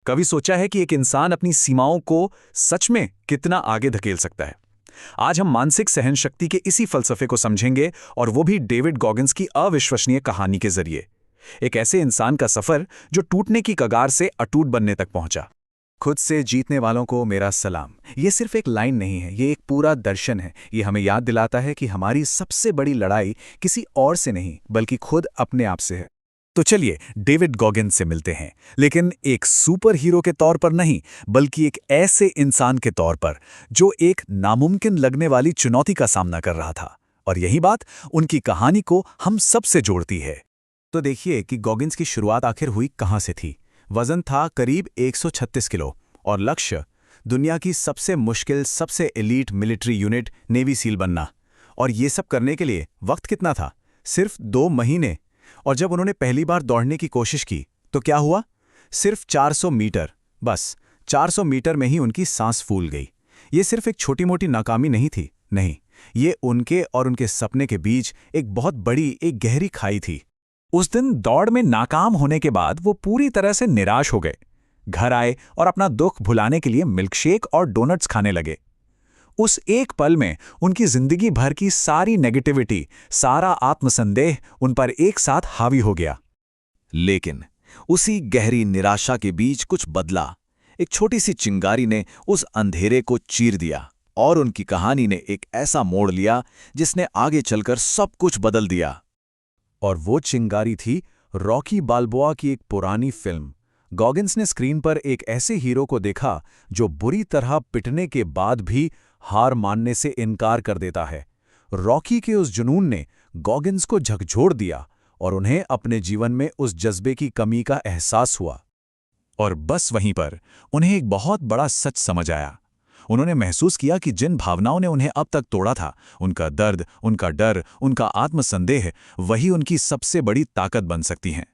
कभी सोचा है कि एक इंसान अपनी सीमाओं को सच में कितना आगे धकेल सकता है? आज हम मानसिक सहन शक्ति के इसी फलसफे को समझेंगे, और वो भी डेविड गॉगिंस की अविश्वसनीय कहानी के जरिए। एक ऐसे इंसान का सफर जो टूटने की कगार से अटूट बनने तक पहुंचा। खुद से जीतने वालों को मेरा सलाम। ये सिर्फ एक लाइन नहीं है, ये एक पूरा दर्शन है। ये हमें याद दिलाता है कि हमारी सबसे बड़ी लड़ाई किसी और से नहीं, बल्कि खुद अपने आप से है। तो चलिए डेविड गॉगिन्स से मिलते हैं, लेकिन एक सुपर हीरो के तौर पर नहीं, बल्कि एक ऐसे इंसान के तौर पर जो एक नामुमकिन लगने वाली चुनौती का सामना कर रहा था। और यही बात उनकी कहानी को हम सबसे जोड़ती है। तो देखिए कि गॉगिन्स की शुरुआत आखिर हुई कहां से थी। वजन था करीब 136 किलो और लक्ष्य दुनिया की सबसे मुश्किल, सबसे elite military unit navy seal बनना। और ये सब करने के लिए वक्त कितना था? सिर्फ 2 महीने। और जब उन्होंने पहली बार दौड़ने की कोशिश की तो क्या हुआ? सिर्फ 400 मीटर। बस 400 मीटर में ही उनकी सांस फूल गई। ये सिर्फ एक छोटी मोटी नाकामी नहीं थी, नहीं, ये उनके और उनके सपने के बीच एक बहुत बड़ी, एक गहरी खाई थी। उस दिन दौड़ में नाकाम होने के बाद वो पूरी तरह से निराश हो गए। घर आए और अपना दुख भुलाने के लिए मिल्कशेक और डोनट्स खाने लगे। उस एक पल में उनकी जिंदगी भर की सारी नेगेटिविटी, सारा आत्मसंदेह उन पर एक साथ हावी हो गया। लेकिन उसी गहरी निराशा के बीच कुछ बदला। एक छोटी सी चिंगारी ने उस अंधेरे को चीर दिया और उनकी कहानी ने एक ऐसा मोड़ लिया जिसने आगे चलकर सब कुछ बदल दिया। और वो चिंगारी थी रॉकी बाल्बोआ की एक पुरानी फिल्म। गॉगिन्स ने स्क्रीन पर एक ऐसे हीरो को देखा जो बुरी तरह पिटने के बाद भी हार मानने से इनकार कर देता है। रॉकी के उस जुनून ने गॉगिन्स को झकझोर दिया और उन्हें अपने जीवन में उस जज्बे की कमी का एहसास हुआ। और बस वहीं पर उन्हें एक बहुत बड़ा सच समझ आया। उन्होंने महसूस किया कि जिन भावनाओं ने उन्हें अब तक तोड़ा था, उनका दर्द, उनका डर, उनका आत्मसंदेह, वही उनकी सबसे बड़ी ताकत बन सकती हैं।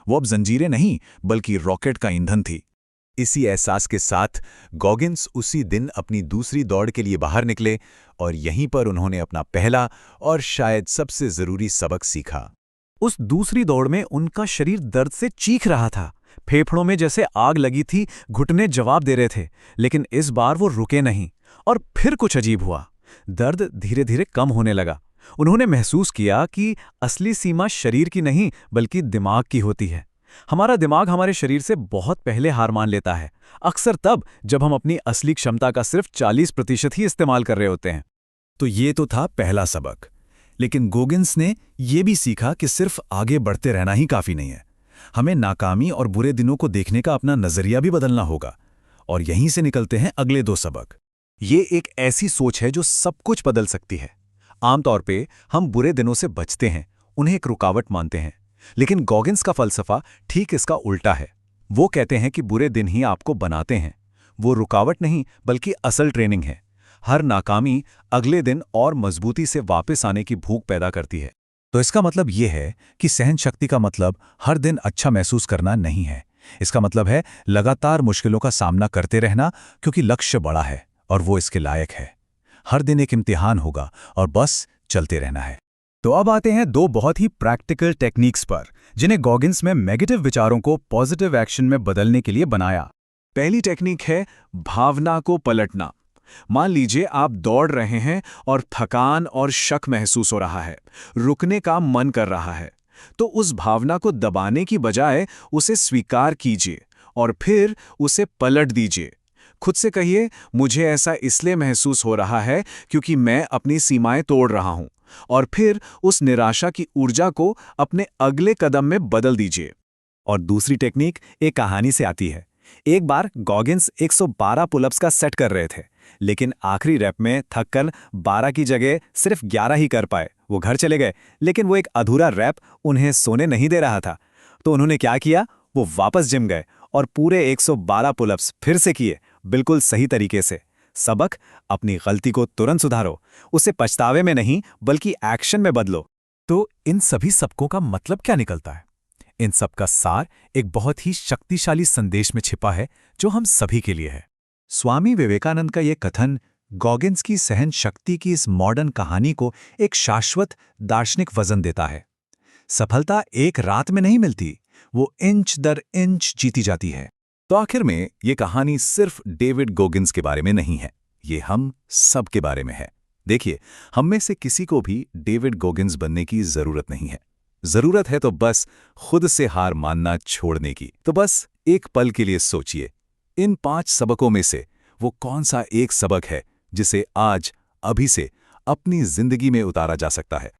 वो अब जंजीरें नहीं, बल्कि रॉकेट का ईंधन थी। इसी एहसास के साथ गॉगिन्स उसी दिन अपनी दूसरी दौड़ के लिए बाहर निकले, और यहीं पर उन्होंने अपना पहला और शायद सबसे जरूरी सबक सीखा। उस दूसरी दौड़ में उनका शरीर दर्द से चीख रहा था। फेफड़ों में जैसे आग लगी थी, घुटने जवाब दे रहे थे। लेकिन इस बार वो रुके नहीं। और फिर कुछ अजीब हुआ। दर्द धीरे धीरे कम होने लगा। उन्होंने महसूस किया कि असली सीमा शरीर की नहीं, बल्कि दिमाग की होती है। हमारा दिमाग हमारे शरीर से बहुत पहले हार मान लेता है, अक्सर तब जब हम अपनी असली क्षमता का सिर्फ 40% ही इस्तेमाल कर रहे होते हैं। तो ये तो था पहला सबक। लेकिन गॉगिन्स ने यह भी सीखा कि सिर्फ आगे बढ़ते रहना ही काफी नहीं है। हमें नाकामी और बुरे दिनों को देखने का अपना नजरिया भी बदलना होगा। और यहीं से निकलते हैं अगले 2 सबक। ये एक ऐसी सोच है जो सब कुछ बदल सकती है। आमतौर पे हम बुरे दिनों से बचते हैं, उन्हें एक रुकावट मानते हैं। लेकिन गॉगिन्स का फलसफा ठीक इसका उल्टा है। वो कहते हैं कि बुरे दिन ही आपको बनाते हैं। वो रुकावट नहीं, बल्कि असल ट्रेनिंग है। हर नाकामी अगले दिन और मजबूती से वापस आने की भूख पैदा करती है। तो इसका मतलब ये है कि सहन शक्ति का मतलब हर दिन अच्छा महसूस करना नहीं है। इसका मतलब है लगातार मुश्किलों का सामना करते रहना, क्योंकि लक्ष्य बड़ा है और वो इसके लायक है। हर दिन एक इम्तिहान होगा और बस चलते रहना है। तो अब आते हैं 2 बहुत ही प्रैक्टिकल टेक्निक्स पर, जिन्हें गॉगिन्स में नेगेटिव विचारों को पॉजिटिव एक्शन में बदलने के लिए बनाया। पहली टेक्निक है भावना को पलटना। मान लीजिए आप दौड़ रहे हैं और थकान और शक महसूस हो रहा है, रुकने का मन कर रहा है। तो उस भावना को दबाने की बजाय उसे स्वीकार कीजिए और फिर उसे पलट दीजिए। खुद से कहिए, मुझे ऐसा इसलिए महसूस हो रहा है क्योंकि मैं अपनी सीमाएं तोड़ रहा हूं। और फिर उस निराशा की ऊर्जा को अपने अगले कदम में बदल दीजिए। और दूसरी टेक्निक एक कहानी से आती है। एक बार गॉगिन्स 112 पुलअप्स का सेट कर रहे थे, लेकिन आखिरी रैप में थककर 12 की जगह सिर्फ 11 ही कर पाए। वो घर चले गए, लेकिन वो एक अधूरा रैप उन्हें सोने नहीं दे रहा था। तो उन्होंने क्या किया? वो वापस जिम गए और पूरे 112 पुलअप्स फिर से किए, बिल्कुल सही तरीके से। सबक: अपनी गलती को तुरंत सुधारो, उसे पछतावे में नहीं, बल्कि एक्शन में बदलो। तो इन सभी सबकों का मतलब क्या निकलता है? इन सब का सार एक बहुत ही शक्तिशाली संदेश में छिपा है, जो हम सभी के लिए है। स्वामी विवेकानंद का यह कथन गॉगिन्स की सहन शक्ति की इस मॉडर्न कहानी को एक शाश्वत दार्शनिक वजन देता है। सफलता एक रात में नहीं मिलती, वो इंच दर इंच जीती जाती है। तो आखिर में ये कहानी सिर्फ डेविड गोगिन्स के बारे में नहीं है, ये हम सब के बारे में है। देखिए, हम में से किसी को भी डेविड गोगिन्स बनने की जरूरत नहीं है। जरूरत है तो बस खुद से हार मानना छोड़ने की। तो बस एक पल के लिए सोचिए, इन 5 सबकों में से वो कौन सा एक सबक है जिसे आज, अभी से अपनी जिंदगी में उतारा जा सकता है।